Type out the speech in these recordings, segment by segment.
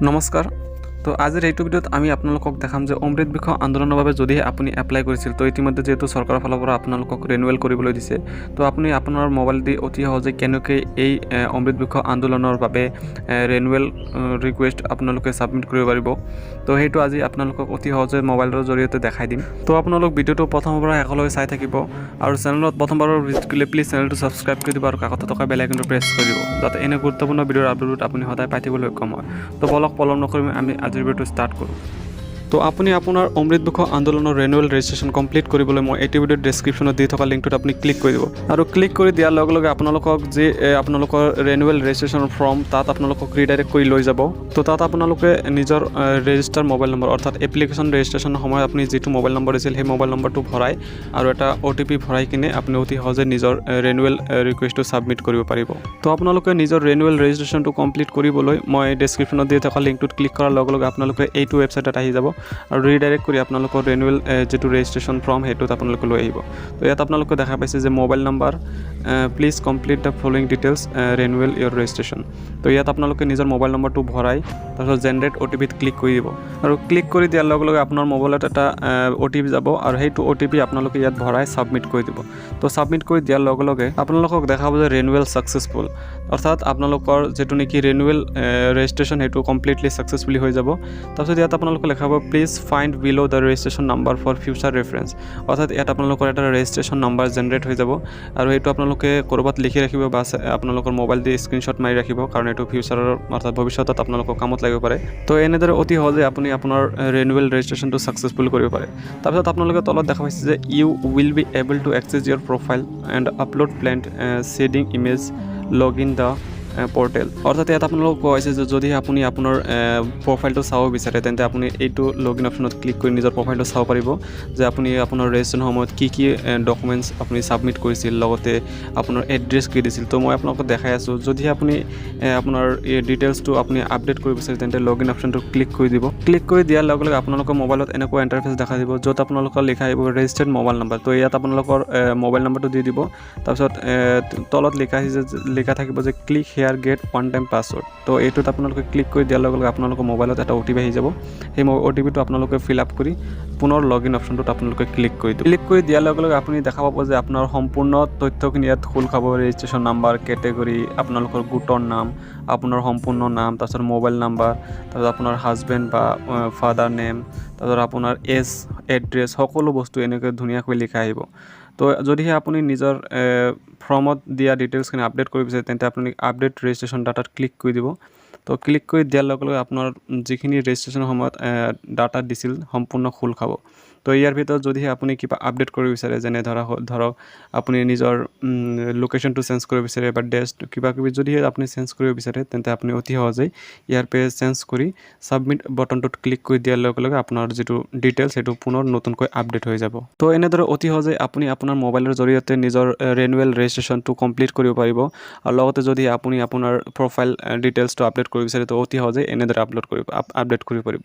নমস্কাৰ। তো আজিৰ এইটো ভিডিঅ'ত আমি আপোনালোকক দেখাম যে অমৃত বৃক্ষ আন্দোলনৰ বাবে যদিহে আপুনি এপ্লাই কৰিছিল তো ইতিমধ্যে যেহেতু চৰকাৰৰ ফালৰ পৰা আপোনালোকক ৰিনিউৱেল কৰিবলৈ দিছে তো আপুনি আপোনাৰ মোবাইল দি অতি সহজে কেনেকৈ এই অমৃত বৃক্ষ আন্দোলনৰ বাবে ৰিনিউৱেল ৰিকুৱেষ্ট আপোনালোকে ছাবমিট কৰিব পাৰিব তো সেইটো আজি আপোনালোকক অতি সহজে মোবাইলৰ জৰিয়তে দেখাই দিম। তো আপোনালোক ভিডিঅ'টো প্ৰথমৰ পৰা শেষলৈ চাই থাকিব আৰু চেনেলত প্ৰথমবাৰৰ ভিজিট কৰিলে প্লিজ চেনেলটো ছাবস্ক্ৰাইব কৰি দিব আৰু কাষতে থকা বেল আইকনটো প্ৰেছ কৰি দিব যাতে এনে গুৰুত্বপূৰ্ণ ভিডিঅ'ৰ আপলোড আপুনি সদায় পাই থাকিবলৈ সক্ষম হয়। তো বলক পলম নকৰি আমি আজিৰ ভিডিঅ'টো ষ্টাৰ্ট কৰোঁ। তো আপুনি আপোনাৰ অমৃত বৃক্ষ আন্দোলনৰ ৰিনিউৱেল ৰেজিষ্ট্ৰেশ্যন কমপ্লিট কৰিবলৈ মই এইটো ভিডিঅ'ৰ ডেছক্ৰিপশ্যনত দি থকা লিংকটোত আপুনি ক্লিক কৰি দিব আৰু ক্লিক কৰি দিয়াৰ লগে লগে আপোনালোকক যি আপোনালোকৰ ৰিনিউৱেল ৰেজিষ্ট্ৰেশ্যনৰ ফৰ্ম তাত আপোনালোকক ৰিডাইৰেক্ট কৰি লৈ যাব। তো তাত আপোনালোকে নিজৰ ৰেজিষ্টাৰ মোবাইল নম্বৰ অৰ্থাৎ এপ্লিকেশ্যন ৰেজিষ্ট্ৰেশ্যনৰ সময়ত আপুনি যিটো মোবাইল নম্বৰ দিছিল সেই মোবাইল নম্বৰটো ভৰাই আৰু এটা OTP ভৰাই কিনে আপুনি অতি সহজে নিজৰ ৰিনিউৱেল ৰিকুৱেষ্টটো ছাবমিট কৰিব পাৰিব। তো আপোনালোকে নিজৰ ৰিনিউৱেল ৰেজিষ্ট্ৰেশ্যনটো কমপ্লিট কৰিবলৈ মই ডেছক্ৰিপশ্যনত দি থকা লিংকটোত ক্লিক কৰাৰ লগে লগে আপোনালোকে এইটো ৱেবছাইটত আহি যাব আৰু ৰিডাইৰেক্ট কৰি আপোনালোকৰ ৰিনিউৱেল যিটো ৰেজিষ্ট্ৰেশ্যন ফৰ্ম সেইটোত আপোনালোকে লৈ আহিব। তো ইয়াত আপোনালোকে দেখা পাইছে যে mobile number please complete the following details renewal your registration. তো ইয়াত আপোনালোকে নিজৰ মোবাইল নম্বৰটো ভৰাই তাৰপিছত জেনেৰেট OTPত ক্লিক কৰি দিব আৰু ক্লিক কৰি দিয়াৰ লগে লগে আপোনাৰ মোবাইলত এটা OTP যাব আৰু সেইটো OTP আপোনালোকে ইয়াত ভৰাই ছাবমিট কৰি দিব। তো ছাবমিট কৰি দিয়াৰ লগে লগে আপোনালোকক দেখাব যে ৰিনিউৱেল ছাকচেছফুল অৰ্থাৎ আপোনালোকৰ যিটো নেকি ৰিনিউৱেল ৰেজিষ্ট্ৰেশ্যন সেইটো কমপ্লিটলি ছাকচেছফুলি হৈ যাব। তাৰপিছত ইয়াত আপোনালোকে লেখাব please find below the registration number for future reference অৰ্থাৎ ইয়াত আপোনালোকৰ এটা ৰেজিষ্ট্ৰেশ্যন নাম্বাৰ জেনেৰেট হৈ যাব আৰু এইটো আপোনালোকে ক'ৰবাত লিখি ৰাখিব বা আপোনালোকৰ মোবাইল দি স্ক্ৰীনশ্বট মাৰি ৰাখিব কাৰণ এইটো ফিউচাৰৰ অৰ্থাৎ ভৱিষ্যতত আপোনালোকৰ কামত লাগিব পাৰে। তো এনেদৰে অতি সহজে আপুনি আপোনাৰ ৰিনিউৱেল ৰেজিষ্ট্ৰেশ্যনটো ছাকচেছফুল কৰিব পাৰে। তাৰপিছত আপোনালোকে তলত দেখা পাইছে যে you will be able to access your profile and upload plant shading image log in the portal অৰ্থাৎ ইয়াত আপোনালোকক কোৱা হৈছে যে যদি আপুনি আপোনাৰ প্ৰফাইলটো চাব বিচাৰে তেন্তে আপুনি এইটো লগ ইন অপশ্যনত ক্লিক কৰি নিজৰ প্ৰফাইলটো চাব পাৰিব যে আপুনি আপোনাৰ ৰেজিষ্ট্ৰেশ্যনৰ সময়ত কি ডকুমেণ্টছ আপুনি ছাবমিট কৰিছিল লগতে আপোনাৰ এড্ৰেছ কি দিছিল। তো মই আপোনালোকক দেখাই আছোঁ যদিহে আপুনি আপোনাৰ এই ডিটেইলছটো আপুনি আপডেট কৰিব বিচাৰে তেন্তে লগ ইন অপশ্যনটো ক্লিক কৰি দিব। ক্লিক কৰি দিয়াৰ লগে লগে আপোনালোকৰ মোবাইলত এনেকুৱা ইণ্টাৰফেচ দেখা দিব য'ত আপোনালোকৰ লিখা আহিব ৰেজিষ্টাৰ্ড মোবাইল নম্বৰ। তো ইয়াত আপোনালোকৰ মোবাইল নম্বৰটো দি দিব তাৰপিছত তলত লিখা থাকিব যে click hair get one time password. তো এইটোত আপোনালোকে ক্লিক কৰি দিয়াৰ লগে লগে আপোনালোকৰ মোবাইলত এটা OTP আহি যাব। সেই OTPটো আপোনালোকে ফিল আপ কৰি পুনৰ লগ ইন অপশ্যনটোত আপোনালোকে ক্লিক কৰি দিব। ক্লিক কৰি দিয়াৰ লগে লগে আপুনি দেখা পাব যে আপোনাৰ সম্পূৰ্ণ তথ্যখিনি ইয়াত খোল খাব ৰেজিষ্ট্ৰেশ্যন নাম্বাৰ কেটেগৰী আপোনালোকৰ গোটৰ নাম আপোনাৰ সম্পূৰ্ণ নাম তাৰপিছত মোবাইল নাম্বাৰ তাৰপিছত আপোনাৰ হাজবেণ্ড বা ফাদাৰ নেম তাৰপিছত আপোনাৰ এজ এড্ৰেছ সকলো বস্তু এনেকৈ ধুনীয়াকৈ লিখা আহিব। তো যদিহে আপুনি নিজৰ ফৰ্মত দিয়া ডিটেইলছখিনি আপডেট কৰিব বিচাৰে তেন্তে আপুনি আপডেট ৰেজিষ্ট্ৰেশ্যন ডাটাত ক্লিক কৰি দিব। তো ক্লিক কৰি দিয়াৰ লগে লগে আপোনাৰ যিখিনি ৰেজিষ্ট্ৰেশ্যনৰ সময়ত ডাটা দিছিল সম্পূৰ্ণ খোল খাব। তো ইয়াৰ ভিতৰত যদিহে আপুনি কিবা আপডেট কৰিব বিচাৰে যেনে ধৰক আপুনি নিজৰ লোকেশ্যনটো চেঞ্জ কৰিব বিচাৰে বা ডেছ কিবা কিবি যদিহে আপুনি চেঞ্জ কৰিব বিচাৰে তেন্তে আপুনি অতি সহজেই ইয়াৰ পৰা চেঞ্জ কৰি ছাবমিট বটনটোত ক্লিক কৰি দিয়াৰ লগে লগে আপোনাৰ যিটো ডিটেইলছ সেইটো পুনৰ নতুনকৈ আপডেট হৈ যাব। তো এনেদৰে অতি সহজে আপুনি আপোনাৰ মোবাইলৰ জৰিয়তে নিজৰ ৰিনিউৱেল ৰেজিষ্ট্ৰেশ্যনটো কমপ্লিট কৰিব পাৰিব আৰু লগতে যদি আপুনি আপোনাৰ প্ৰফাইল ডিটেইলছটো আপডেট কৰিব বিচাৰে তো অতি সহজে এনেদৰে আপডেট কৰিব পাৰিব।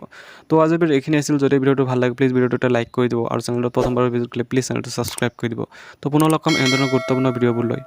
তো আজিৰ ভিডিঅ' এইখিনি আছিল। যদি ভিডিঅ'টো ভাল লাগে প্লিজ ভিডিঅ'টো এটা লাইক কৰি দিব আৰু চেনেলত প্ৰথমবাৰ ভিজিট কৰিলে প্লিজ চেনেলটো ছাবস্ক্ৰাইব কৰি দিব। তো পুনৰ লগ পাম এনেধৰণৰ গুৰুত্বপূৰ্ণ ভিডিঅ'বোৰ লৈ।